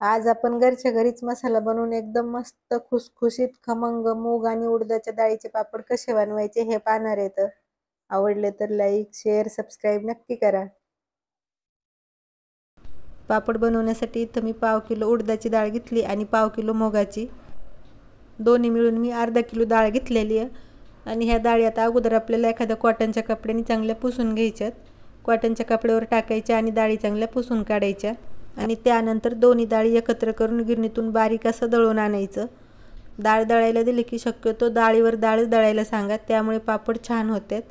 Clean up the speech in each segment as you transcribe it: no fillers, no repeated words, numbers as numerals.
आज आपण घरच्या घरीच मसाला बनवून एकदम मस्त खुसखुशीत खमंग मूग आणि उडदाच्या डाळीचे पापड कसे बनवायचे हे पाहणार आहेत. आवडले तर लाईक, शेअर, सबस्क्राईब नक्की करा. पापड बनवण्यासाठी इथं मी पाव किलो उडदाची डाळ घेतली आणि पाव किलो मुगाची. दोन्ही मिळून मी अर्धा किलो डाळ घेतलेली आहे. आणि ह्या डाळी आता अगोदर आपल्याला एखाद्या कॉटनच्या कपड्याने चांगल्या पुसून घ्यायच्यात. कॉटनच्या कपड्यावर टाकायच्या आणि डाळी चांगल्या पुसून काढायच्या. आणि त्यानंतर दोन्ही डाळी एकत्र करून गिरणीतून बारीक असं दळून आणायचं. डाळ दळायला दिली की शक्यतो डाळीवर डाळच दळायला सांगा, त्यामुळे पापड छान होतात.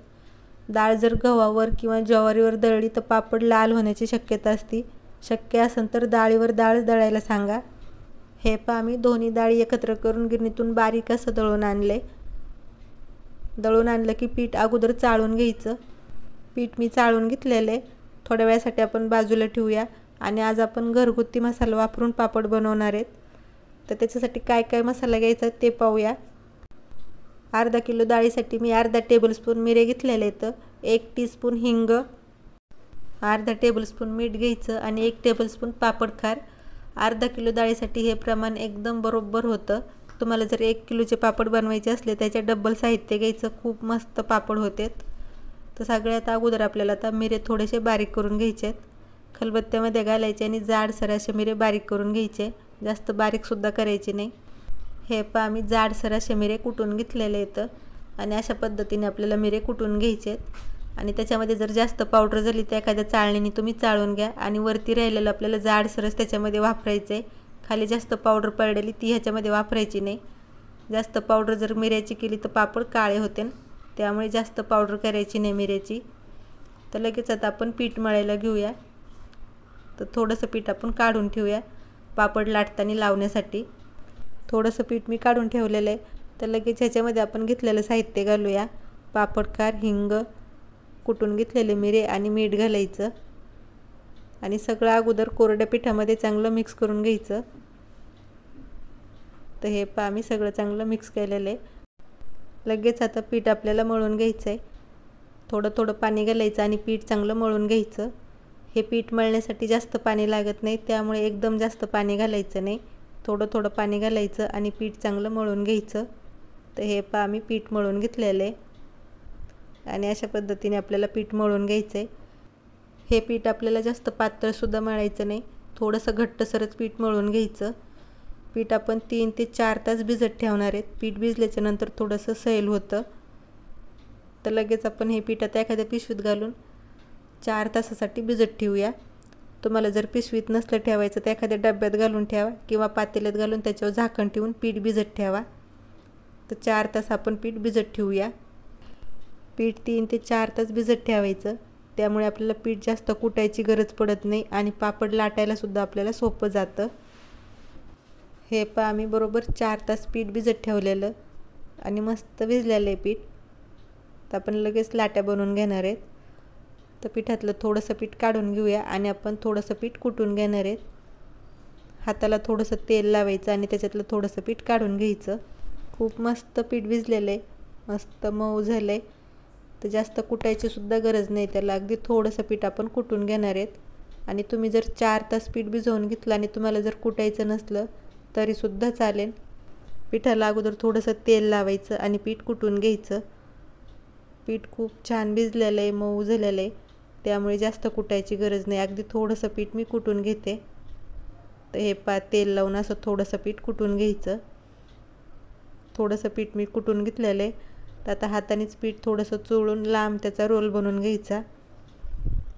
डाळ जर गव्हावर किंवा ज्वारीवर दळली तर पापड लाल होण्याची शक्यता असते. शक्य असेल तर डाळीवर डाळच दळायला सांगा. हे पहा मी दोन्ही डाळी एकत्र करून गिरणीतून बारीक असं दळून आणले. दळून आणलं की पीठ अगोदर चाळून घ्यायचं. पीठ मी चाळून घेतलेले. थोड्या वेळासाठी आपण बाजूला ठेवूया. आणि आज आपण घरगुती मसाला वापरून पापड बनवणार आहेत. तर त्याच्यासाठी काय काय मसाला घ्यायचा ते पाहूया. अर्धा किलो डाळीसाठी मी अर्धा टेबलस्पून मिरे घेतलेले आहेत. 1 टीस्पून हिंग, अर्धा टेबलस्पून मीठ घ्यायचं आणि 1 टेबलस्पून पापड खार. अर्धा किलो डाळीसाठी हे प्रमाण एकदम बरोबर होतं. तुम्हाला जर 1 किलोचे पापड बनवायचे असले त्याच्या डबल साहित्य घ्यायचं. खूप मस्त पापड होतात. तर सगळ्यात अगोदर आपल्याला आता मिरे थोडेसे बारीक करून घ्यायचे आहेत. खलबत्त्यामध्ये घालायचे आणि जाडसर असे मिरे बारीक करून घ्यायचे. जास्त बारीकसुद्धा करायचे नाही. हे पहा मी जाडसर असे मिरे कुटून घेतलेले आहेत. आणि अशा पद्धतीने आपल्याला मिरे कुटून घ्यायचे आहेत. आणि त्याच्यामध्ये जर जास्त पावडर झाली तर एखाद्या चाळणीने तुम्ही चाळून घ्या. आणि वरती राहिलेलं आपल्याला जाडसरच त्याच्यामध्ये वापरायचं आहे. खाली जास्त पावडर पडलेली ती ह्याच्यामध्ये वापरायची नाही. जास्त पावडर जर मिऱ्याची केली तर पापड काळे होते, त्यामुळे जास्त पावडर करायची नाही मिऱ्याची. तर लगेच आता आपण पीठ मळायला घेऊया. तर थोडंसं पीठ आपण काढून ठेवूया पापड लाटताना लावण्यासाठी. थोडंसं पीठ मी काढून ठेवलेलं आहे. तर लगेच ह्याच्यामध्ये आपण घेतलेलं साहित्य घालूया. पापड खार, हिंग, कुटून घेतलेले मिरे आणि मीठ घालायचं. आणि सगळं अगोदर कोरड्या पिठामध्ये चांगलं मिक्स करून घ्यायचं. तर हे पहा मी सगळं चांगलं मिक्स केलेलं आहे. लगेच आता पीठ आपल्याला मळून घ्यायचं आहे. थोडं थोडं पाणी घालायचं आणि पीठ चांगलं मळून घ्यायचं. हे पीठ मळण्यासाठी जास्त पाणी लागत नाही, त्यामुळे एकदम जास्त पाणी घालायचं नाही. थोडं थोडं पाणी घालायचं आणि पीठ चांगलं मळून घ्यायचं. तर हे पहा मी पीठ मळून घेतलेलं आहे. आणि अशा पद्धतीने आपल्याला पीठ मळून घ्यायचं आहे. हे पीठ आपल्याला जास्त पातळसुद्धा मळायचं नाही, थोडंसं घट्टसरच पीठ मळून घ्यायचं. पीठ आपण 3 ते 4 तास भिजत ठेवणार आहेत. पीठ भिजल्याच्या नंतर थोडंसं सैल होतं. तर लगेच आपण हे पीठ आता एखाद्या पिशवीत घालून 4 तासासाठी भिजत ठेवूया. तुम्हाला जर पिशवीत नसलं ठेवायचं तर एखाद्या डब्यात घालून ठेवा किंवा पातेल्यात घालून त्याच्यावर झाकण ठेवून पीठ भिजत ठेवा. तर 4 तास आपण पीठ भिजत ठेवूया. पीठ 3 ते 4 तास भिजत ठेवायचं. त्यामुळे आपल्याला पीठ जास्त कुटायची गरज पडत नाही आणि पापड लाटायलासुद्धा आपल्याला सोपं जातं. हे पहा आम्ही बरोबर 4 तास पीठ भिजत ठेवलेलं आणि मस्त भिजलेलं आहे पीठ. तर आपण लगेच लाट्या बनवून घेणार आहेत. तर पिठातलं थोडंसं पीठ काढून घेऊया आणि आपण थोडंसं पीठ कुटून घेणार आहेत. हाताला थोडंसं तेल लावायचं आणि त्याच्यातलं थोडंसं पीठ काढून घ्यायचं. खूप मस्त पीठ भिजलेलं आहे, मस्त मऊ झालं आहे. तर जास्त कुटायचीसुद्धा गरज नाही त्याला. अगदी थोडंसं पीठ आपण कुटून घेणार आहेत. आणि तुम्ही जर 4 तास पीठ भिजवून घेतलं आणि तुम्हाला जर कुटायचं नसलं तरीसुद्धा चालेल. पिठाला अगोदर थोडंसं तेल लावायचं आणि पीठ कुटून घ्यायचं. पीठ खूप छान भिजलेलं आहे, मऊ झालेलं आहे, त्यामुळे जास्त कुटायची गरज नाही. अगदी थोडंसं पीठ मी कुटून घेते. तर हे तेल लावून असं थोडंसं पीठ कुटून घ्यायचं. थोडंसं पीठ मी कुटून घेतलेलं आहे. तर आता हातानेच पीठ थोडंसं चोळून लांब त्याचा रोल बनवून घ्यायचा.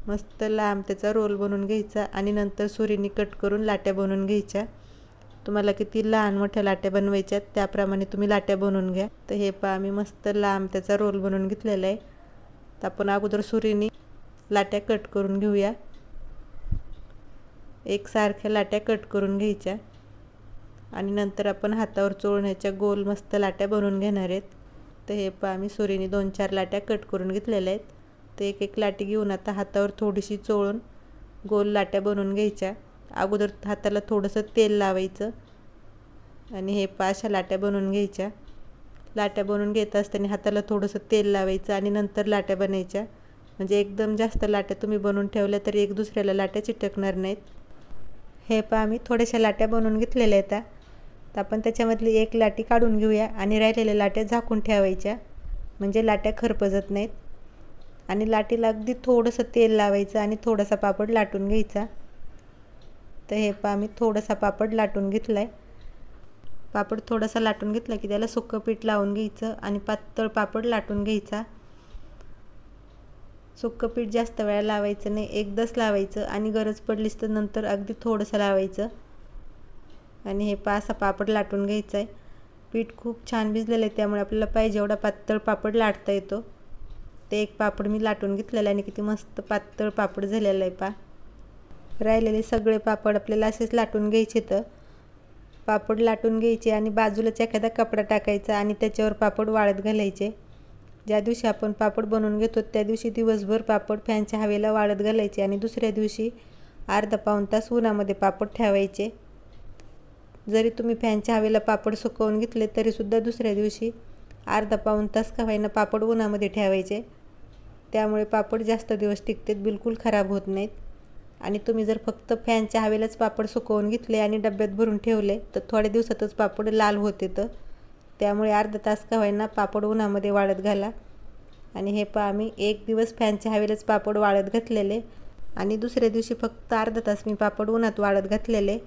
मस्त लांब त्याचा रोल बनवून घ्यायचा आणि नंतर सुरीने कट करून लाट्या बनवून घ्यायच्या. तुम्हाला किती लहान मोठ्या लाट्या बनवायच्यात त्याप्रमाणे तुम्ही लाट्या बनवून घ्या. तर हे पहा मी मस्त लांब त्याचा रोल बनवून घेतलेला आहे. तर आपण अगोदर सुरीने लाट्या कट करून घेऊया. एकसारख्या लाट्या कट करून घ्यायच्या आणि नंतर आपण हातावर चोळण्याच्या गोल मस्त लाट्या बनवून घेणार आहेत. तर हे पहा मी सुरीने 2-4 लाट्या कट करून घेतलेल्या आहेत. तर एक एक लाटी घेऊन आता हातावर थोडीशी चोळून गोल लाट्या बनवून घ्यायच्या. अगोदर हाताला थोडंसं तेल लावायचं आणि हे अशा लाट्या बनवून घ्यायच्या. लाट्या बनवून घेत असताना हाताला थोडंसं तेल लावायचं आणि नंतर लाट्या बनायच्या. म्हणजे एकदम जास्त लाट्या तुम्ही बनवून ठेवल्या तरी एक दुसऱ्याला लाट्या चिटकणार नाहीत. हे पहा मी थोड्याशा लाट्या बनवून घेतलेल्या आहेत. तर आपण त्याच्यामधली एक लाटी काढून घेऊया आणि राहिलेल्या लाट्या झाकून ठेवायच्या, म्हणजे लाट्या खरपजत नाहीत. आणि लाटीला अगदी थोडंसं तेल लावायचं आणि थोडासा पापड लाटून घ्यायचा. तर हे पहा मी थोडासा पापड लाटून घेतला आहे. पापड थोडासा लाटून घेतला की त्याला सुक्कं पीठ लावून घ्यायचं आणि पातळ पापड लाटून घ्यायचा. सुक्कं पीठ जास्त वेळा लावायचं नाही, एकदाच लावायचं आणि गरज पडलीच तर नंतर अगदी थोडंसं लावायचं. आणि हे असा पापड लाटून घ्यायचा आहे. पीठ खूप छान भिजलेलं आहे, त्यामुळे आपल्याला पाहिजे एवढा पातळ पापड लाटता येतो. ते एक पापड मी लाटून घेतलेलं आहे आणि किती मस्त पातळ पापड झालेलं आहे पहा. राहिलेले सगळे पापड आपल्याला असेच लाटून घ्यायचे. तर पापड लाटून घ्यायचे आणि बाजूलाच एखादा कपडा टाकायचा आणि त्याच्यावर पापड वाळत घालायचे. ज्या दिवशी आपण पापड बनवून घेतो त्या दिवशी दिवसभर पापड फॅनच्या हवेला वाळत घालायचे आणि दुसऱ्या दिवशी अर्धा पाऊण तास उन्हामध्ये पापड ठेवायचे. जरी तुम्ही फॅनच्या हवेला पापड सुकवून घेतले तरीसुद्धा दुसऱ्या दिवशी अर्धा पाऊण तास का होईना पापड उन्हामध्ये ठेवायचे. त्यामुळे पापड जास्त दिवस टिकतात, बिलकुल खराब होत नाहीत. आणि तुम्ही जर फक्त फॅनच्या हवेलाच पापड सुकवून घेतले आणि डब्यात भरून ठेवले तर थोड्या दिवसातच पापड लाल होते. तर त्यामुळे अर्धा तास का होईना पापड उन्हामध्ये वाळत घाला. आणि हे पहा मी एक दिवस फॅनच्या हवेलाच पापड वाळत घातलेले आणि दुसऱ्या दिवशी फक्त अर्धा तास मी पापड उन्हात वाळत घातलेले.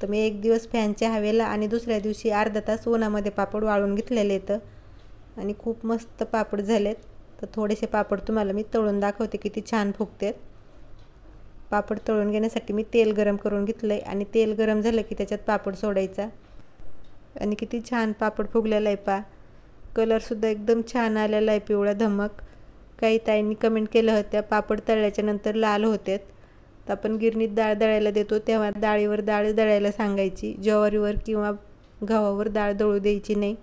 तर मी एक दिवस फॅनच्या हवेला आणि दुसऱ्या दिवशी अर्धा तास उन्हामध्ये पापड वाळून घेतलेले आहेत आणि खूप मस्त पापड झालेत. तर थोडेसे पापड तुम्हाला मी तळून दाखवते किती छान फुगतात. पापड तळून घेण्यासाठी मी तेल गरम करून घेतलं आहे आणि तेल गरम झालं की त्याच्यात पापड सोडायचा आणि किती छान पापड फुगलेला आहे पहा. कलरसुद्धा एकदम छान आलेला आहे, पिवळा धमक. काही ताईंनी कमेंट केलं होत्या पापड तळल्याच्या नंतर लाल होतात. तर आपण गिरणीत डाळ दळायला देतो तेव्हा डाळीवर डाळ दळायला सांगायची, ज्वारीवर किंवा गव्हावर डाळ दळू द्यायची नाही.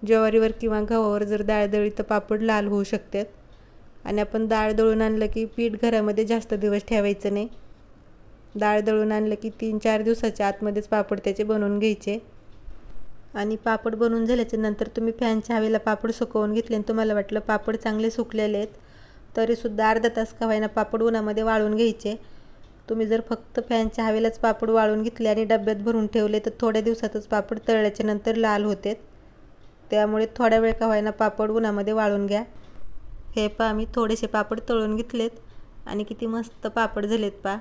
ज्वारीवर किंवा गव्हावर जर डाळ दळली तर पापड लाल होऊ शकतात. आणि आपण डाळ दळून आणलं की पीठ घरामध्ये जास्त दिवस ठेवायचं नाही. डाळ दळून आणलं की 3-4 दिवसाच्या आतमध्येच पापड त्याचे बनवून घ्यायचे. आणि पापड बनवून झाल्याच्या नंतर तुम्ही फॅनच्या हवेला पापड सुकवून घेतले आणि तुम्हाला वाटलं पापड चांगले सुकलेले आहेत तरीसुद्धा अर्धा तास का होईना पापड उन्हामध्ये वाळून घ्यायचे. तुम्ही जर फक्त फॅनच्या हवेलाच पापड वाळून घेतले आणि डब्यात भरून ठेवले तर थोड्या दिवसातच पापड तळल्याच्या नंतर लाल होतात. त्यामुळे थोड्या वेळ का होईना पापड उन्हामध्ये वाळून घ्या. हे पहा मी थोडेसे पापड तळून घेतलेत आणि किती मस्त पापड झालेत पहा.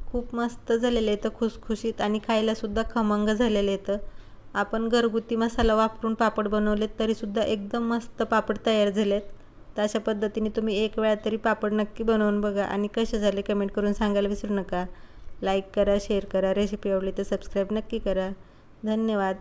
खूप मस्त झालेले आहेत, खुसखुशीत आणि खायलासुद्धा खमंग झालेले आहेत. आपण घरगुती मसाला वापरून पापड बनवलेत तरीसुद्धा एकदम मस्त पापड तयार झालेत. तर अशा पद्धतीने तुम्ही एक वेळा तरी पापड नक्की बनवून बघा आणि कसे झाले कमेंट करून सांगायला विसरू नका. लाईक करा, शेअर करा, रेसिपी आवडली तर सबस्क्राईब नक्की करा. धन्यवाद.